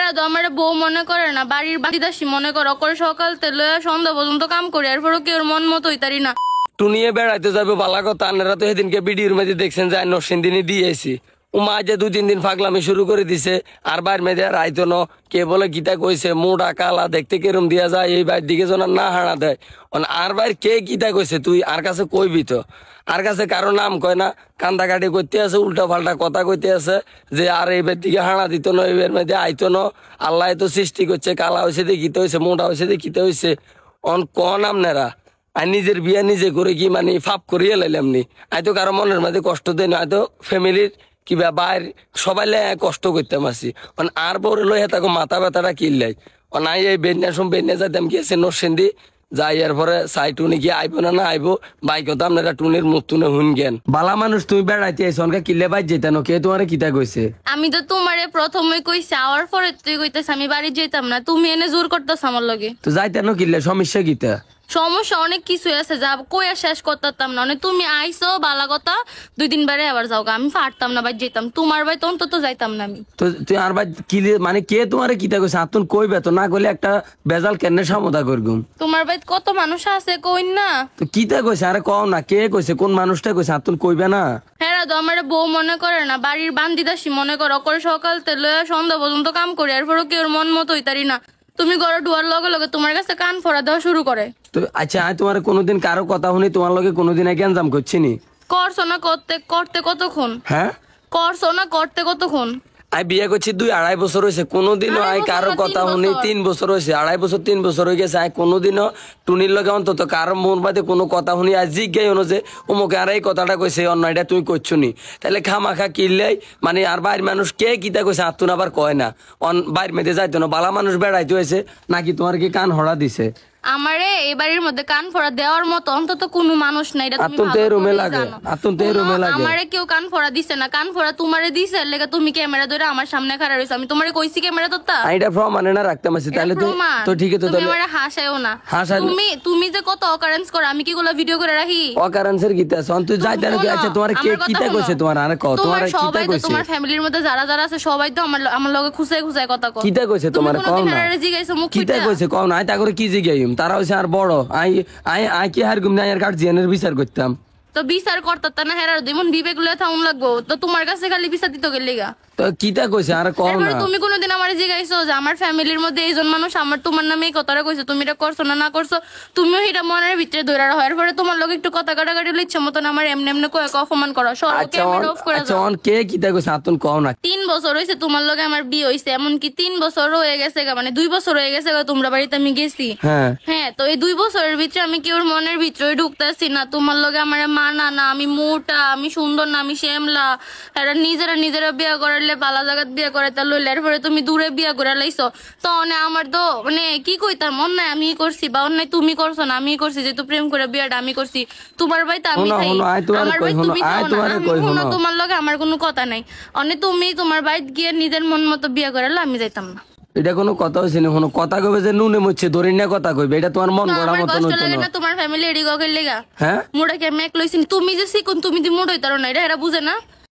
হেরা তো আমার বউ মনে করে না, বাড়ির বাড়িদাসী মনে করো করে সকাল থেকে সন্ধ্যা পর্যন্ত কাম করে, এরপরও কেউ মন মতো হইতারি না। টুনিয়ে বেড়াইতে যাবে বালা কথা, আপনারা তো সেদিনকে ভিডিওর মধ্যে দেখছেন যে নরসিংদিনী দিয়েছি ও মা যে 2-3 দিন ফাগলামি শুরু করে দিছে। আর বাইর মেয়েদের আর আইতো ন, কে বলে গীতা কইছে মোটা কালা দেখতে কেরম দিয়া যায়, এই বাইর দিকে যেন না হানা দেয়। আর বাইর কে গীতা কইছে তুই আর কাছে কইবি তো, আর কাছে কারো নাম কয় না, কান্দাকাটি করতে আছে, উল্টা পাল্টা কথা কইতে আছে যে আর এইবার দিকে হানা দিত না, এইবার মেয়েদের আইতো ন। আল্লাহ তো সৃষ্টি করছে, কালা হয়েছে দেখিতে হয়েছে, মোটা হয়েছে দেখিতে হয়েছে। কন আপনারা আর নিজের বিয়া নিজে করে কি মানে ফাপ করিয়ে লাইলাম নি? আইতো কারো মনের মাঝে কষ্ট দেয় না, হয়তো ফ্যামিলির কিবা বাইর সবাই কষ্ট করতাম আসি। আর বড় লই তাকে মাথা ব্যথাটা কিনলাই নাই এই বেন্যাসম বেন্যা যাইতাম গিয়েছে নরসিংদী যাই, এরপরে চাই টুনি কি আইব না আইব বাইক তো আপনারা টুনির মুখ টুনে হুন জ্ঞান বালা মানুষ। তুমি বেড়াইতে আইসো অনকা কিলে বাইর যেতানো, কে তোমারে কিতা কইছে? আমি তো তোমারে প্রথমে কইছি, আওয়ার পরে তুই কইতেছ আমি বাড়ি যেতাম না, তুমি এনে জোর করতেছ আমার লগে। তো যাইতানো কিলে সমস্যা কিতা? সমস্যা অনেক কিছু আছে, যা কইয়া শেষ করতাম না। তুমি আইসো বালা কথা, 2 দিন বারে আবার যাও, আমি পারতাম না, বাইর যেতাম। তোমার ভাই তো অন্তত যাইতাম না আমি। তো তুই আর ভাই কিলে মানে কে তোমারে কিতা কইছে? আতুন কইবে তো, না কইলে একটা বেজাল কেনে সমদা করগুম। তোমার ভাই কত মানুষ আছে কইন না? তো কিতা কইছে আরে কও না, কে কইছে, কোন মানুষটা কইছে? আতুন কইবে না? হেরা তো আমার বউ মনে করে না, বাড়ির বান্দিদাসী মনে করো করে সকাল থেকে সন্ধ্যা পর্যন্ত কাম করে, এরপরও কেউ মন মতো হইতারি না। তুমি ঘরে ঢুয়ার লগে লগে তোমার কাছে কান ফোড়া দেওয়া শুরু করে। তো আচ্ছা আমি তোমার কোনোদিন কারো কথা শুনি তোমার লগে কোনোদিন গ্যাঞ্জাম করছি নি? করছো না করতে করতে কতক্ষণ? হ্যাঁ করছো না করতে কতক্ষণ? আই বিয়ে করছি 2-2.5 বছর হয়েছে, কোনোদিনও আই কারো কথা শুনি 3 বছর হয়েছে, 2.5 বছর 3 বছর হয়ে গেছে। আই কোনোদিনও টুনির লগে অন্তত কারো মন বাদে কোনো কথা শুনি আজ জিজ্ঞাই হলো যে অমুকে আর এই কথাটা কইছে অন্যটা তুই করছো নি, তাহলে খামাখা কিনলেই মানে আর বাইর মানুষ কে কিতা কইছে আত্মন আবার কয় না। বাইর মেয়েদের যাইতো না, বালা মানুষ বেড়াইতে হয়েছে নাকি? তোমার কি কান হড়া দিছে? আমারে এই বাড়ির মধ্যে কান ফোড়া দেওয়ার মতো অন্তত কোনো মানুষ নাই, এটা তুমি আমারে কেউ কান ফোড়া দিছে না। কান ফোড়া তোমারে দিছে লেগে তুমি ক্যামেরা ধরে আমার সামনে খাড়া রইছো, আমি তোমারে কইছি ক্যামেরা ধরতা? এটা প্রমাণ না রাখতাম আছে, তাহলে তো ঠিক আছে। তুমি আমারে হাসায়ও না, তুমি যে কত অকারেন্স করো, আমি কি গুলো ভিডিও করে রাখি? অকারেন্সের গীতা আছে তুই যাইতা নাকি? আচ্ছা তোমার কে কিতা কইছে? তোমার আরে কও তোমার কিতা কইছে? তোমার ফ্যামিলির মধ্যে যারা যারা আছে সবাই তো আমার লগে খুশায় খুশায় কথা কয়। কিতা কইছে তোমার কও না? কিতা কইছে কও না? আই তা করে কি জিগাইম? তারা হইছে আর বড়, আই আই আই কি হার গুম না আর গার্জিয়ানের বিচার করতাম। তো বিচার করতা না হেরার যেমন বিবেক লয়ে থাউন লাগবো, তো তোমার কাছে খালি বিচার দিতে গেলিগা। তো কিতা কইছে আর কও না? তুমি কোনোদিন আমারে জিগাইছো যে আমার ফ্যামিলির মধ্যে এইজন মানুষ আমার তোমার নামে এই কথাটা কইছে, তুমি এটা করছো না করছো? তুমিও এটা মনের ভিতরে ধরে রাখো, এরপরে তোমার লগে একটু কথা কাটাকাটি ইচ্ছা মতন আমার এমনি এমনি কয়ে অপমান করো। ক্যামেরা অফ করে দাও। কে কিতা কইছে আতুন কও না? 3 বছর হইছে তোমার লগে আমার বিয়ে হইছে, এমনকি 3 বছর হয়ে গেছে, মানে 2 বছর হয়ে গেছে তোমরা বাড়িতে আমি গেছি। হ্যাঁ, তো এই 2 বছরের ভিতরে আমি কেউর মনের ভিতরে ঢুকতেছি না। তোমার লগে আমার মানা না, আমি মোটা, আমি সুন্দর না, আমি শ্যামলা। এরা নিজেরা বিয়ে করলে বালা জায়গাত বিয়ে করে তা লইলে, এরপরে তুমি দূরে বিয়ে করে লাইছো। তো আমার তো মানে কি কইতাম, অন্যায় আমি করছি বা অন্যায় তুমি করছো না আমি করছি, যেহেতু প্রেম করে বিয়েটা আমি করছি। তোমার ভাই তো আমি খাই, আমার ভাই তুমি তোমার লগে আমার কোনো কথা নাই। তুমি তোমার ভাই গিয়ে নিজের মন মতো বিয়ে করে আমি যাইতাম না। এটা কোনো কথা হইছে না, কোনো কথা কইবে যে নুনে মুচ্ছে ধরে না কথা কইবে, এটা তোমার মন গড়া মত নয় না। তোমার ফ্যামিলি এডি গগের লাগা হ্যাঁ মোড়া কে মেক লইছিন, তুমি যে সিকুন তুমি দি মোড় হইতারো না, এটা এরা বুঝে না।